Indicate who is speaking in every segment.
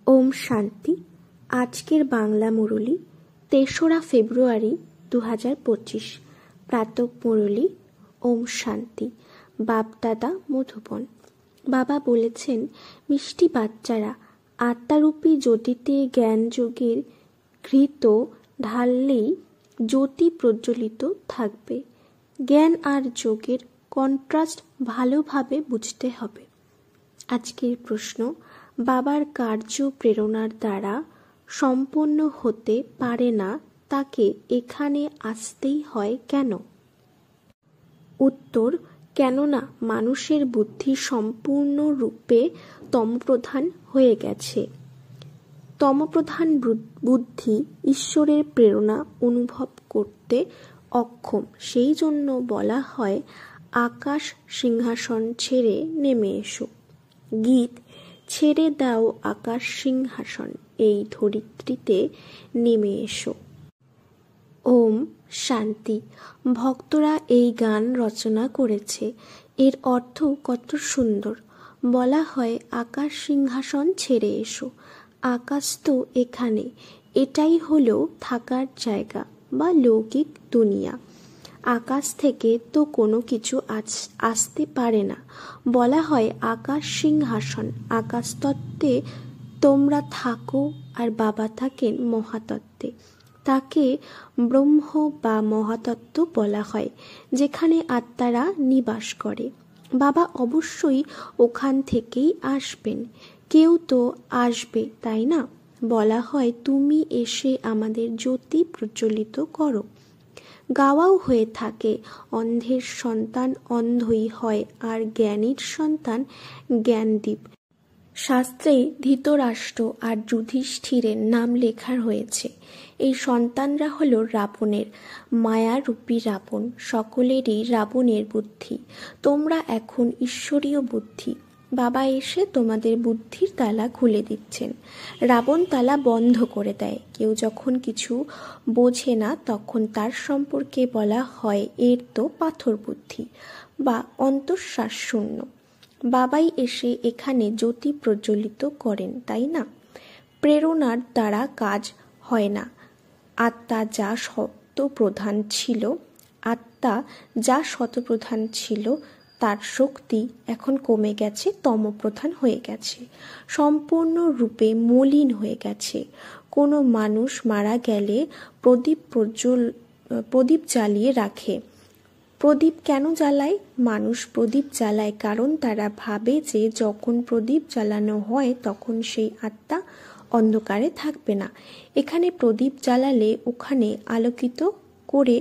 Speaker 1: ওম শান্তি। আজকের বাংলা মুরলি ৩রা ফেব্রুয়ারি ২০২৫। প্রাতঃ মুরলি। ওম শান্তি। বাপদাদা মধুবন। বাবা বলেছেন, মিষ্টি বাচ্চারা, আত্মারূপী জ্যোতিতে জ্ঞান যোগের ঘৃত ঢাললেই জ্যোতি প্রজ্বলিত থাকবে। জ্ঞান আর যোগের কন্ট্রাস্ট ভালোভাবে বুঝতে হবে। আজকের প্রশ্ন, বাবার কার্য প্রেরণার দ্বারা সম্পন্ন হতে পারে না, তাকে এখানে আসতেই হয় কেন? উত্তর, কেননা মানুষের বুদ্ধি সম্পূর্ণরূপে তমপ্রধান হয়ে গেছে। তমপ্রধান বুদ্ধি ঈশ্বরের প্রেরণা অনুভব করতে অক্ষম। সেই জন্য বলা হয়, আকাশ সিংহাসন ছেড়ে নেমে এসো। গীত, ছেড়ে দাও আকাশ সিংহাসন, এই ধরিত্রীতে নেমে এসো। ওম শান্তি। ভক্তরা এই গান রচনা করেছে। এর অর্থ কত সুন্দর। বলা হয়, আকাশ সিংহাসন ছেড়ে এসো। আকাশ তো এখানে, এটাই হলো থাকার জায়গা বা লৌকিক দুনিয়া। আকাশ থেকে তো কোনো কিছু আসতে পারে না। বলা হয়, আকাশ সিংহাসন। আকাশ তত্ত্বে তোমরা থাকো আর বাবা থাকেন মহাতত্ত্বে। তাকে ব্রহ্ম বা মহাতত্ত্ব বলা হয়, যেখানে আত্মারা নিবাস করে। বাবা অবশ্যই ওখান থেকেই আসবেন। কেউ তো আসবে, তাই না? বলা হয়, তুমি এসে আমাদের জ্যোতি প্রজ্বলিত করো। গাওয়াও হয়ে থাকে, অন্ধের সন্তান অন্ধই হয় আর জ্ঞানীর সন্তান জ্ঞানদীপ। শাস্ত্রে ধৃতরাষ্ট্র আর যুধিষ্ঠিরের নাম লেখা হয়েছে। এই সন্তানরা হল রাবণের, মায়ারূপী রাবণ। সকলেরই রাবণের বুদ্ধি। তোমরা এখন ঈশ্বরীয় বুদ্ধি। বাবা এসে তোমাদের বুদ্ধির তালা খুলে দিচ্ছেন। রাবণ তালা বন্ধ করে দেয়। কেউ যখন কিছু বোঝে না, তখন তার সম্পর্কে বলা হয়, এর তো পাথর বুদ্ধি বা অন্তঃশ্বাস শূন্য। বাবাই এসে এখানে জ্যোতি প্রজ্বলিত করেন, তাই না? প্রেরণার দ্বারা কাজ হয় না। আত্মা যা শতপ্রধান ছিল তার শক্তি এখন কমে গেছে, তমপ্রধান হয়ে গেছে, সম্পূর্ণরূপে মলিন হয়ে গেছে। কোনো মানুষ মারা গেলে প্রদীপ জ্বালিয়ে রাখে। প্রদীপ কেন জ্বালায়? মানুষ প্রদীপ জ্বালায় কারণ তারা ভাবে যে যখন প্রদীপ জ্বালানো হয় তখন সেই আত্মা অন্ধকারে থাকবে না। এখানে প্রদীপ জ্বালালে ওখানে আলোকিত করে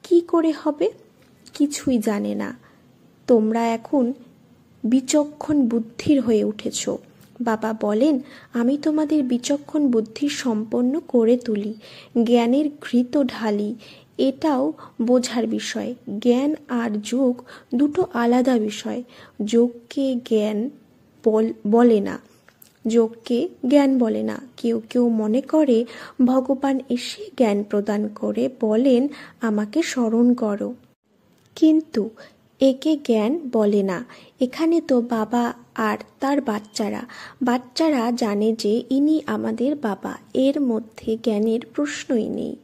Speaker 1: কি করে হবে? কিছুই জানে না। তোমরা এখন বিচক্ষণ বুদ্ধির হয়ে উঠেছ। বাবা বলেন, আমি তোমাদের বিচক্ষণ বুদ্ধি সম্পন্ন করে তুলি, জ্ঞানের ঘৃত ঢালি। এটাও বোঝার বিষয়। জ্ঞান আর যোগ দুটো আলাদা বিষয়। যোগকে জ্ঞান বলে না। কেউ কেউ মনে করে ভগবান এসে জ্ঞান প্রদান করে বলেন, আমাকে স্মরণ করো, কিন্তু একে জ্ঞান বলে না। এখানে তো বাবা আর তার বাচ্চারা জানে যে ইনি আমাদের বাবা। এর মধ্যে জ্ঞানের প্রশ্নই নেই।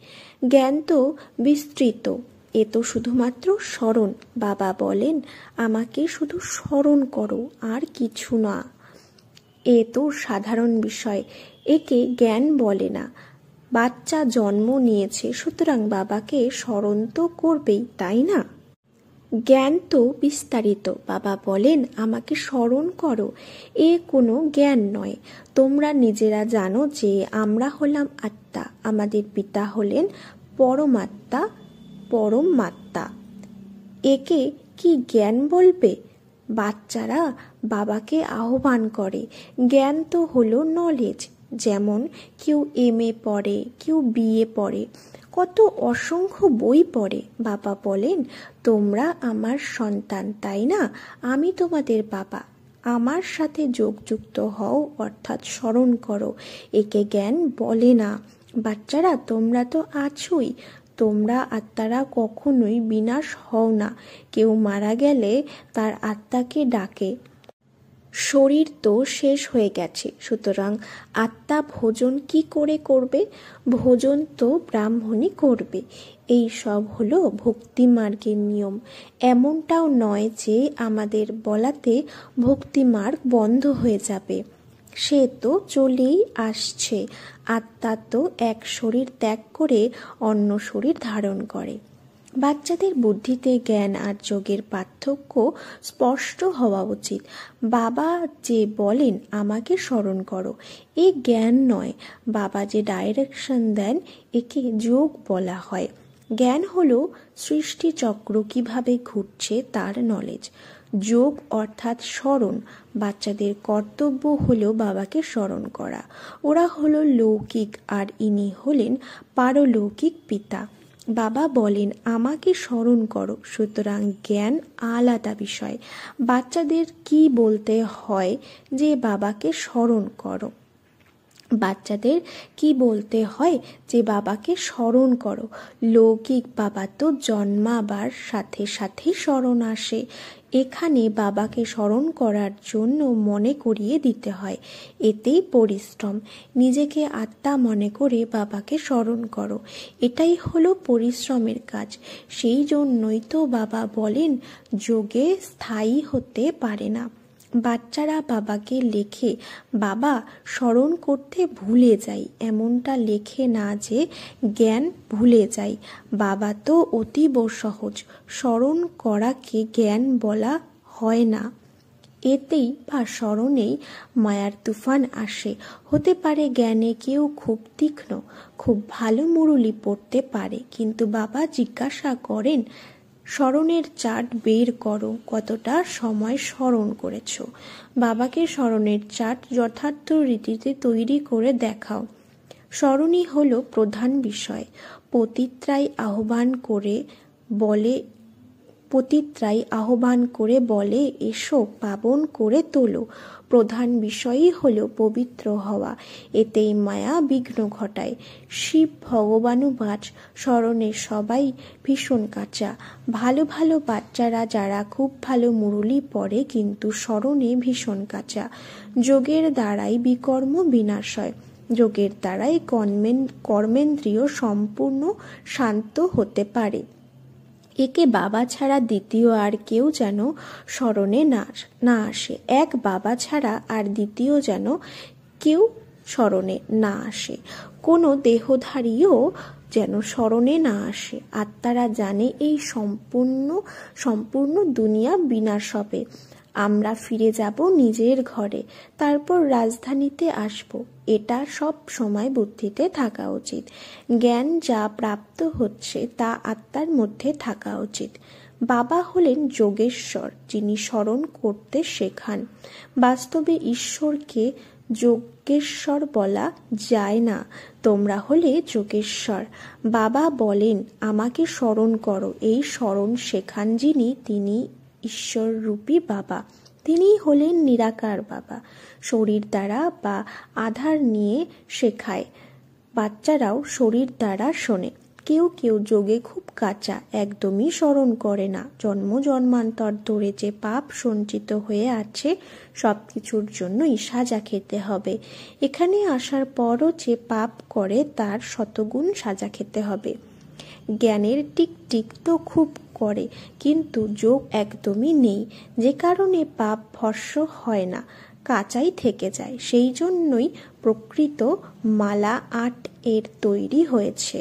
Speaker 1: জ্ঞান তো বিস্তৃত, এ তো শুধুমাত্র স্মরণ। বাবা বলেন, আমাকে শুধু স্মরণ করো, আর কিছু না। এ তো সাধারণ বিষয়, একে জ্ঞান বলে না। বাচ্চা জন্ম নিয়েছে, সুতরাং বাবাকে স্মরণ তো করবেই, তাই না? জ্ঞান তো বিস্তারিত। বাবা বলেন, আমাকে স্মরণ করো। এ কোনো জ্ঞান নয়। তোমরা নিজেরা জানো যে আমরা হলাম আত্মা, আমাদের পিতা হলেন পরমাত্মা, পরমাত্মা। একে কি জ্ঞান বলবে? বাচ্চারা বাবাকে আহ্বান করে। জ্ঞান তো হলো নলেজ। যেমন কেউ MA পড়ে, কেউ BA পড়ে, কত অসংখ্য বই পড়ে। বাবা বলেন, তোমরা আমার সন্তান, তাই না? আমি তোমাদের বাবা। আমার সাথে যোগযুক্ত হও, অর্থাৎ স্মরণ করো। একে জ্ঞান বলে না। বাচ্চারা, তোমরা তো আছোই। তোমরা আত্মারা কখনোই বিনাশ হও না। কেউ মারা গেলে তার আত্মাকে ডাকে। শরীর তো শেষ হয়ে গেছে, সুতরাং আত্মা ভোজন কি করে করবে? ভোজন তো ব্রাহ্মণই করবে। এই সব হলো ভক্তি মার্গের নিয়ম। এমনটাও নয় যে আমাদের বলাতে ভক্তি মার্গ বন্ধ হয়ে যাবে, সে তো চলেই আসছে। আত্মা তো এক শরীর ত্যাগ করে অন্য শরীর ধারণ করে। বাচ্চাদের বুদ্ধিতে জ্ঞান আর যোগের পার্থক্য স্পষ্ট হওয়া উচিত। বাবা যে বলেন আমাকে স্মরণ করো, এ জ্ঞান নয়। বাবা যে ডাইরেকশন দেন, একে যোগ বলা হয়। জ্ঞান হলো সৃষ্টি চক্র কিভাবে ঘুরছে তার নলেজ। যোগ অর্থাৎ স্মরণ। বাচ্চাদের কর্তব্য হলো বাবাকে স্মরণ করা। ওরা হলো লৌকিক আর ইনি হলেন পারলৌকিক পিতা। বাবা বলেন আমাকে স্মরণ করো, সুতরাং জ্ঞান আলাদা বিষয়। বাচ্চাদের কি বলতে হয় যে বাবাকে স্মরণ করো? বাচ্চাদের কি বলতে হয় যে বাবাকে স্মরণ করো? লৌকিক বাবা তো জন্মাবার সাথে সাথে স্মরণ আসে। এখানে বাবাকে স্মরণ করার জন্য মনে করিয়ে দিতে হয়, এতেই পরিশ্রম। নিজেকে আত্মা মনে করে বাবাকে স্মরণ করো, এটাই হলো পরিশ্রমের কাজ। সেই জন্যই তো বাবা বলেন যোগে স্থায়ী হতে পারে না। বাচ্চারা বাবাকে লেখে বাবা স্মরণ করতে ভুলে যাই, এমনটা লেখে না যে জ্ঞান ভুলে যাই। বাবা তো অতীব সহজ, স্মরণ করাকে জ্ঞান বলা হয় না। এতেই বা স্মরণেই মায়ার তুফান আসে। হতে পারে জ্ঞানে কেউ খুব তীক্ষ্ণ, খুব ভালো মুরলি পড়তে পারে, কিন্তু বাবা জিজ্ঞাসা করেন স্মরণের চার্ট বের করো, কতটা সময় স্মরণ করেছ। বাবাকে স্মরণের চার্ট যথার্থ রীতিতে তৈরি করে দেখাও। স্মরণই হলো প্রধান বিষয়। পতিত্রাই আহ্বান করে বলে এসো পাবন করে তোলো। প্রধান বিষয়ই হলো পবিত্র হওয়া, এতেই মায়া বিঘ্ন ঘটায়। শিব ভগবানুবাচ স্মরণে সবাই ভীষণ কাঁচা। ভালো ভালো বাচ্চারা যারা খুব ভালো মুরলি পড়ে কিন্তু স্মরণে ভীষণ কাঁচা। যোগের দ্বারাই বিকর্ম বিনাশ হয়। যোগের দ্বারাই কর্মেন্দ্রিয় সম্পূর্ণ শান্ত হতে পারে। একে বাবা ছাড়া দ্বিতীয় আর কেউ যেন স্মরণে না আসে। এক বাবা ছাড়া আর দ্বিতীয় যেন কেউ স্মরণে না আসে। কোনো দেহধারীও যেন স্মরণে না আসে। আত্মারা জানে এই সম্পূর্ণ দুনিয়া বিনাশ হবে। আমরা ফিরে যাব নিজের ঘরে, তারপর রাজধানীতে আসব। এটা সব সময় বুদ্ধিতে থাকা উচিত। জ্ঞান যা প্রাপ্ত হচ্ছে তা আত্মার মধ্যে থাকা উচিত। বাবা হলেন যোগেশ্বর, যিনি স্মরণ করতে শেখান। বাস্তবে ঈশ্বরকে যোগেশ্বর বলা যায় না, তোমরা হলে যোগেশ্বর। বাবা বলেন আমাকে স্মরণ করো, এই স্মরণ শেখান যিনি, তিনি ঈশ্বররূপী বাবা। তিনি হলেন নিরাকার বাবা। শরীর দ্বারা বা আধার নিয়ে শেখায়। বাচ্চারাও শরীর দ্বারা শোনে। কেউ কেউ যোগে খুব কাঁচা, একদমই স্মরণ করে না। জন্মান্তর ধরে যে পাপ সঞ্চিত হয়ে আছে সব কিছুর জন্যই সাজা খেতে হবে। এখানে আসার পরও যে পাপ করে তার শতগুণ সাজা খেতে হবে। জ্ঞানের টিক তো খুব করে, কিন্তু যোগ একদমই নেই, যে কারণে পাপ ভস্ম হয় না, কাঁচাই থেকে যায়। সেই জন্যই প্রকৃত মালা 8 এর তৈরি হয়েছে।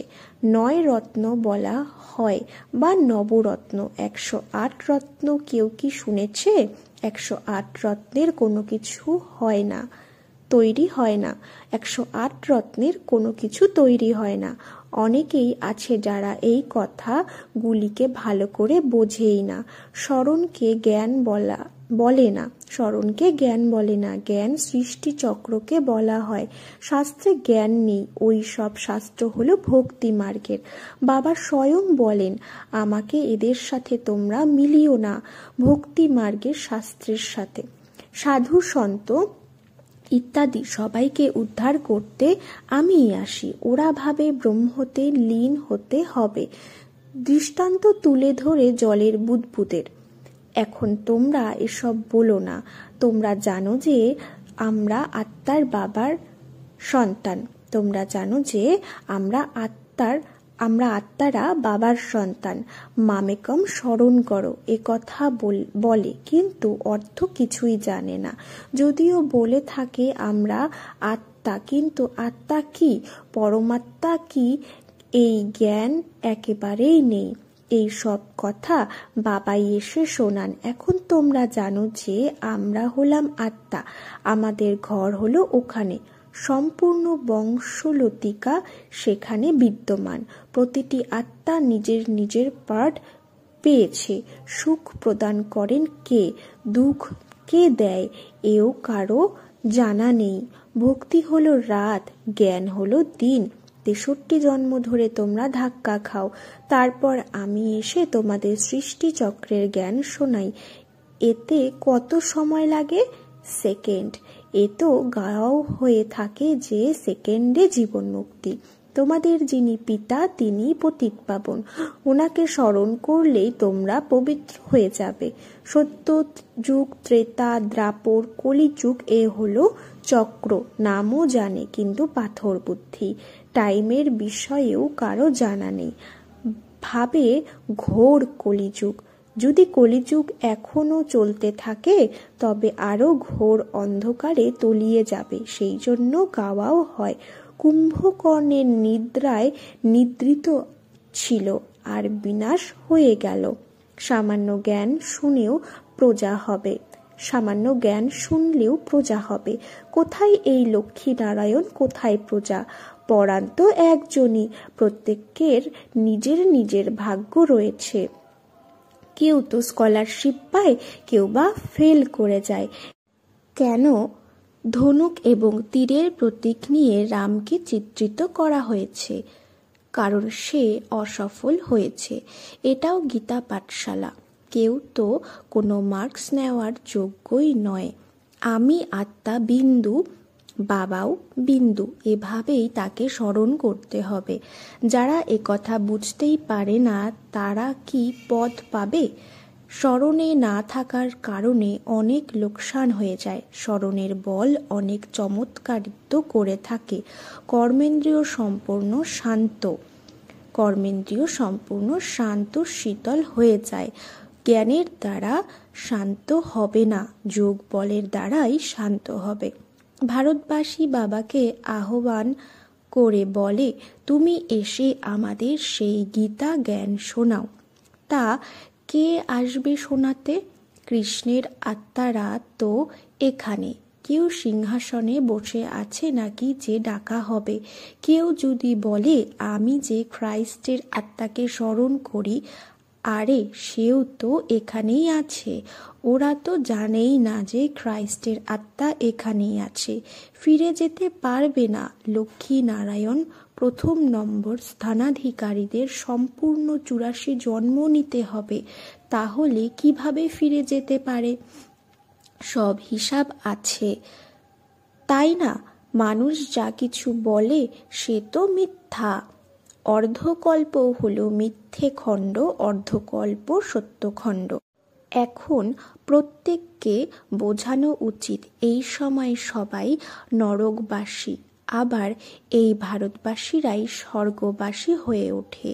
Speaker 1: 9 রত্ন বলা হয় বা নবরত্ন। 108 রত্ন কেউ কি শুনেছে? 108 রত্নের কোনো কিছু হয় না, তৈরি হয় না। 108 রত্নের কোনো কিছু তৈরি হয় না। অনেকেই আছে যারা এই কথাগুলিকে ভালো করে বোঝেই না। স্মরণকে জ্ঞান বলে না। জ্ঞান সৃষ্টি চক্রকে বলা হয়। শাস্ত্রে জ্ঞান নেই, ওই সব শাস্ত্র হলো ভক্তি মার্গের। বাবা স্বয়ং বলেন আমাকে এদের সাথে তোমরা মিলিও না, ভক্তি মার্গের শাস্ত্রের সাথে। সাধু সন্ত ইত্যাদি সবাইকে উদ্ধার করতে আমিই আসি। ওরা ভাবে ব্রহ্মতে লীন হতে হবে। দৃষ্টান্ত তুলে ধরে জলের বুদবুদের। এখন তোমরা এসব বলো না। তোমরা জানো যে আমরা আত্মার বাবার সন্তান। তোমরা জানো যে আমরা আত্মারা বাবার সন্তান। মামেকম স্মরণ করো, এ কথা বলে কিন্তু অর্থ কিছুই জানে না। যদিও বলে থাকে আমরা আত্মা, কিন্তু আত্মা কি, পরমাত্মা কি, এই জ্ঞান একেবারেই নেই। এই সব কথা বাবাই এসে শোনান। এখন তোমরা জানো যে আমরা হলাম আত্মা, আমাদের ঘর হলো ওখানে। সম্পূর্ণ বংশলতিকা সেখানে বিদ্যমান। প্রতিটি আত্মা নিজের নিজের পার্ট পেয়েছে। সুখ প্রদান করেন কে, দুঃখ কে দেয়, এও কারো জানা নেই। ভক্তি হলো রাত, জ্ঞান হলো দিন। 63 জন্ম ধরে তোমরা ধাক্কা খাও, তারপর আমি এসে তোমাদের সৃষ্টি চক্রের জ্ঞান শোনাই। এতে কত সময় লাগে? সেকেন্ড। এ তো গাও হয়ে থাকে যে সেকেন্ডে জীবন মুক্তি। তোমাদের যিনি পিতা তিনি পতিত পাবন, ওনাকে স্মরণ করলেই তোমরা পবিত্র হয়ে যাবে। সত্য যুগ, ত্রেতা, দ্বাপর, কলিযুগ, এ হলো চক্র। নামও জানে কিন্তু পাথর বুদ্ধি। টাইমের বিষয়েও কারো জানা নেই, ভাবে ঘোর কলিযুগ। যদি কলিযুগ এখনো চলতে থাকে তবে আরো ঘোর অন্ধকারে তলিয়ে যাবে। সেই জন্য গাওয়াও হয়। কুম্ভকর্ণের নিদ্রায় নিদ্রিত ছিল আর বিনাশ হয়ে গেল। সামান্য জ্ঞান শুনলেও প্রজা হবে। কোথায় এই লক্ষ্মী নারায়ণ, কোথায় প্রজা? পরাণ তো একজনই। প্রত্যেকের নিজের নিজের ভাগ্য রয়েছে। কেউ তো স্কলারশিপ পায়, কেউ বা ফেল করে যায়। কেন ধনুক এবং তীরের প্রতীক নিয়ে রামকে চিত্রিত করা হয়েছে? কারণ সে অসফল হয়েছে। এটাও গীতা পাঠশালা। কেউ তো কোনো মার্কস নেওয়ার যোগ্যই নয়। আমি আত্মা বিন্দু, বাবাও বিন্দু, এভাবেই তাকে স্মরণ করতে হবে। যারা একথা বুঝতেই পারে না তারা কি পথ পাবে? স্মরণে না থাকার কারণে অনেক লোকসান হয়ে যায়। স্মরণের বল অনেক চমৎকারিত্ব করে থাকে। কর্মেন্দ্রিয় সম্পূর্ণ শান্ত শীতল হয়ে যায়। জ্ঞানের দ্বারা শান্ত হবে না, যোগ বলের দ্বারাই শান্ত হবে। ভারতবাসী বাবাকে আহ্বান করে বলে, তুমি এসে আমাদের সেই গীতা জ্ঞান শোনাও। তা কে আসবে শোনাতে? কৃষ্ণের আত্মারা তো এখানে। কেউ সিংহাসনে বসে আছে নাকি যে ডাকা হবে? কেউ যদি বলে আমি যে খ্রাইস্টের আত্মাকে স্মরণ করি, আরে সেও তো এখানেই আছে। ওরা তো জানেই না যে খ্রাইস্টের আত্মা এখানেই আছে। ফিরে যেতে পারবে না। লক্ষ্মী নারায়ণ প্রথম নম্বর স্থানাধিকারীদের সম্পূর্ণ 84 জন্ম নিতে হবে। তাহলে কিভাবে ফিরে যেতে পারে? সব হিসাব আছে, তাই না? মানুষ যা কিছু বলে সে তো মিথ্যা। অর্ধকল্প হলো মিথ্যে খণ্ড, অর্ধকল্প সত্যখণ্ড। এখন প্রত্যেককে বোঝানো উচিত এই সময় সবাই নরকবাসী, আবার এই ভারতবাসীরাই স্বর্গবাসী হয়ে ওঠে।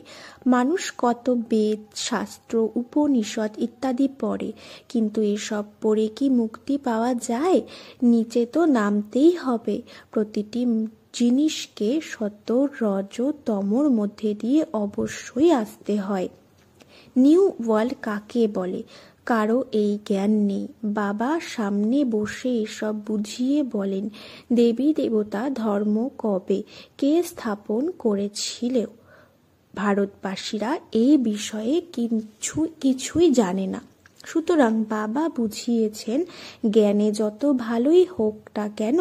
Speaker 1: মানুষ কত বেদ, শাস্ত্র, উপনিষদ ইত্যাদি পড়ে, কিন্তু এসব পড়ে কি মুক্তি পাওয়া যায়? নিচে তো নামতেই হবে। প্রতিটি জিনিসকে সত্য, রজ, তমর মধ্যে দিয়ে অবশ্যই আসতে হয়। নিউ ওয়ার্ল্ড কাকে বলে? কারো এই জ্ঞান নেই। বাবা সামনে বসে এসব বুঝিয়ে বলেন। দেবী দেবতা ধর্ম কবে কে স্থাপন করেছিল? ভারতবাসীরা এই বিষয়ে কিছুই জানে না। সুতরাং বাবা বুঝিয়েছেন, জ্ঞানে যত ভালোই হোক না কেন,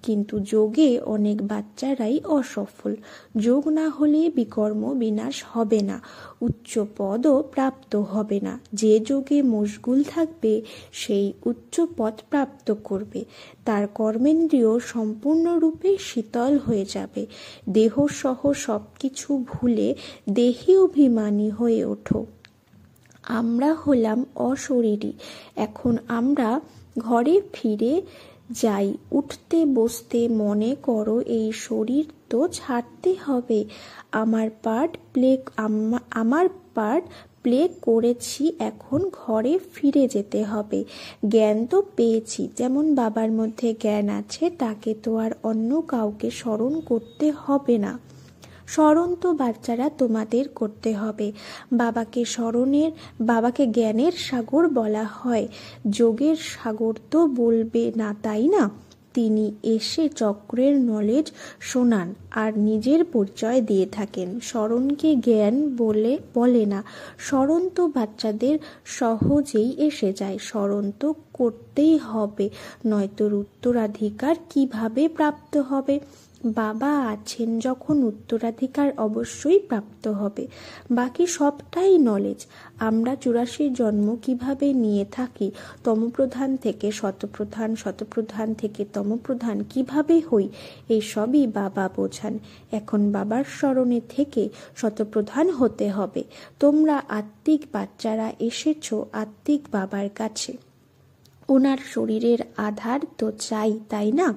Speaker 1: কিন্তু যোগে অনেক বাচ্চারাই অসফল। যোগ না হলে বিকর্ম বিনাশ হবে না, উচ্চ পদও প্রাপ্ত হবে না। যে যোগে মশগুল থাকবে সেই উচ্চ পদ প্রাপ্ত করবে। তার কর্মেন্দ্রিয় সম্পূর্ণরূপে শীতল হয়ে যাবে। দেহ সহ সব কিছু ভুলে দেহি অভিমানী হয়ে ওঠো। আমরা হলাম অশরীরী। এখন আমরা ঘরে ফিরে যাই। উঠতে বসতে মনে করো এই শরীর তো ছাড়তে হবে। আমার পার্ট প্লে করেছি, এখন ঘরে ফিরে যেতে হবে। জ্ঞান তো পেয়েছি, যেমন বাবার মধ্যে জ্ঞান আছে, তাকে তো আর অন্য কাউকে স্মরণ করতে হবে না। স্মরণ তো বাচ্চারা তোমাদের করতে হবে। বাবাকে জ্ঞানের সাগর বলা হয়, যোগের সাগর তো বলবে না, তাই না? তিনি এসে চক্রের নলেজ শোনান আর নিজের পরিচয় দিয়ে থাকেন। স্মরণকে জ্ঞান বলে না। স্মরণ তো বাচ্চাদের সহজেই এসে যায়। স্মরণ তো করতেই হবে, নয়তো উত্তরাধিকার কিভাবে প্রাপ্ত হবে? বাবা আছেন যখন উত্তরাধিকার অবশ্যই প্রাপ্ত হবে। বাকি সবটাই নলেজ। আমরা 84 জন্ম কিভাবে নিয়ে থাকি, তমপ্রধান থেকে শতপ্রধান, শতপ্রধান থেকে তমপ্রধান কিভাবে হই, এই সবই বাবা বোঝান। এখন বাবার স্মরণে থেকে শতপ্রধান হতে হবে। তোমরা আত্মিক বাচ্চারা এসেছো আত্মিক বাবার কাছে। ওনার শরীরের আধার তো চাই, তাই না?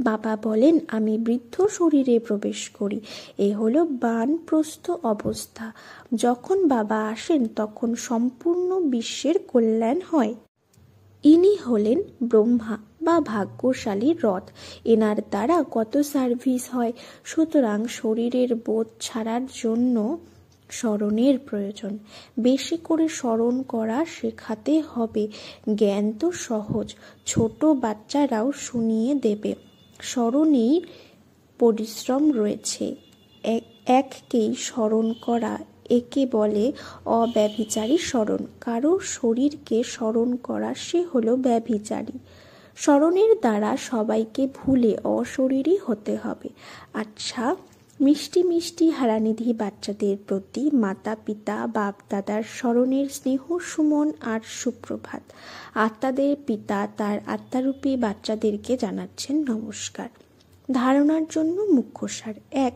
Speaker 1: বাবা বলেন, আমি বৃদ্ধ শরীরে প্রবেশ করি। এ হলো বানপ্রস্থ অবস্থা। যখন বাবা আসেন তখন সম্পূর্ণ বিশ্বের কল্যাণ হয়। ইনি হলেন ব্রহ্মা বা ভাগ্যশালী রথ। এনার দ্বারা কত সার্ভিস হয়। সুতরাং শরীরের বোধ ছাড়ার জন্য স্মরণের প্রয়োজন। বেশি করে স্মরণ করা শেখাতে হবে। জ্ঞান তো সহজ, ছোট বাচ্চারাও শুনিয়ে দেবে। স্মরণেই পরিশ্রম রয়েছে। এককেই স্মরণ করা, একে বলে অব্যভিচারী স্মরণ। কারো শরীরকে স্মরণ করা, সে হলো ব্যভিচারী। স্মরণের দ্বারা সবাইকে ভুলে অশরীরী হতে হবে। আচ্ছা, মিষ্টি মিষ্টি হারানিধি বাচ্চাদের প্রতি মাতা পিতা বাপ দাদার স্মরণের স্নেহ সুমন আর সুপ্রভাত। আত্মাদের পিতা তার আত্মারূপী বাচ্চাদেরকে জানাচ্ছেন নমস্কার। ধারণার জন্য মুখ্যসার 1.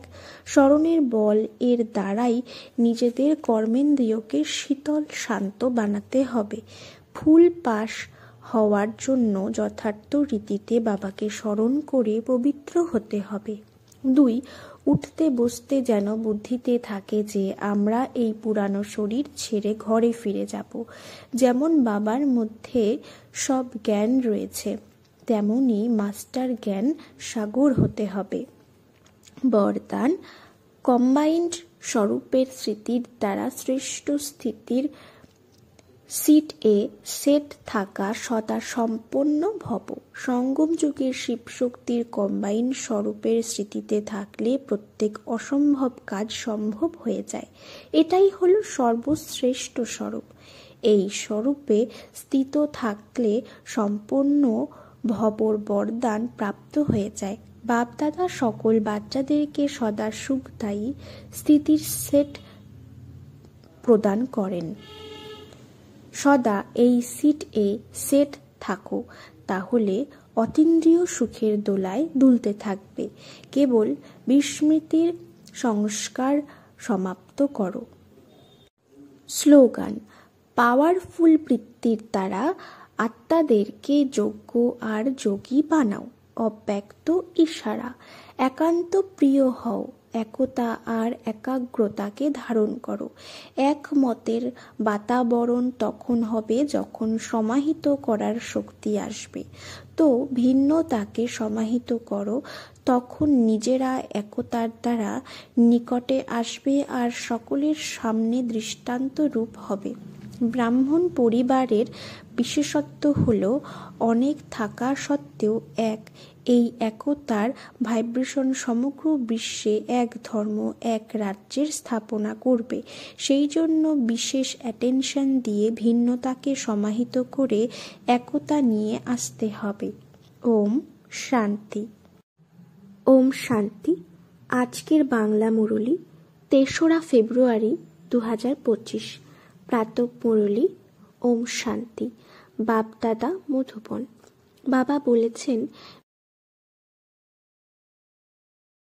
Speaker 1: স্মরণের বল এর দ্বারাই নিজেদের কর্মেন্দ্রিয়কে শীতল শান্ত বানাতে হবে। ফুল পাশ হওয়ার জন্য যথার্থ রীতিতে বাবাকে স্মরণ করে পবিত্র হতে হবে। 2. উঠতে বসতে যেন বুদ্ধিতে থাকে যে আমরা এই পুরানো শরীর ছেড়ে ঘরে ফিরে যাব। যেমন বাবার মধ্যে সব জ্ঞান রয়েছে, তেমনি মাস্টার জ্ঞান সাগর হতে হবে। বরদান, কম্বাইন্ড স্বরূপের স্মৃতির দ্বারা শ্রেষ্ঠ স্থিতির সেট থাকা সদা সম্পন্ন ভব। সঙ্গম যুগের শিবশক্তির কম্বাইন স্বরূপের স্মৃতিতে থাকলে প্রত্যেক অসম্ভব কাজ সম্ভব হয়ে যায়। এটাই হলো সর্বশ্রেষ্ঠ স্বরূপ। এই স্বরূপে স্থিত থাকলে সম্পন্ন ভবর বরদান প্রাপ্ত হয়ে যায়। বাপদাদা সকল বাচ্চাদেরকে সদা সুখদায়ী স্থিতির সেট প্রদান করেন। সদা এই সেট থাকো, তাহলে অতীন্দ্রিয় সুখের দোলায় দুলতে থাকবে। কেবল বিস্মৃতির সংস্কার সমাপ্ত করো। স্লোগান, পাওয়ারফুল বৃত্তির দ্বারা আত্মাদেরকে যোগ্য আর যোগী বানাও। অব্যক্ত ইশারা, একান্ত প্রিয় হও। একতা আর একাগ্রতাকে ধারণ করো। একমতের বাতাবরণ তখন হবে যখন সমাহিত করার শক্তি আসবে। তো ভিন্নতাকে সমাহিত করো, তখন নিজেরা একতার দ্বারা নিকটে আসবে আর সকলের সামনে দৃষ্টান্ত রূপ হবে। ব্রাহ্মণ পরিবারের বিশেষত্ব হল অনেক থাকা সত্ত্বেও এক। এই একতার ভাইব্রেশন সমগ্র বিশ্বে এক ধর্ম, এক রাজ্যের স্থাপনা করবে। সেই জন্য বিশেষ অ্যাটেনশন দিয়ে ভিন্নতাকে সমাহিত করে একতা নিয়ে আসতে হবে। ওম শান্তি। ওম শান্তি। আজকের বাংলা মুরলী 3রা ফেব্রুয়ারি 2025। প্রাতঃ মুরলী। ওম শান্তি। বাপদাদা মধুবন। বাবা বলেছেন,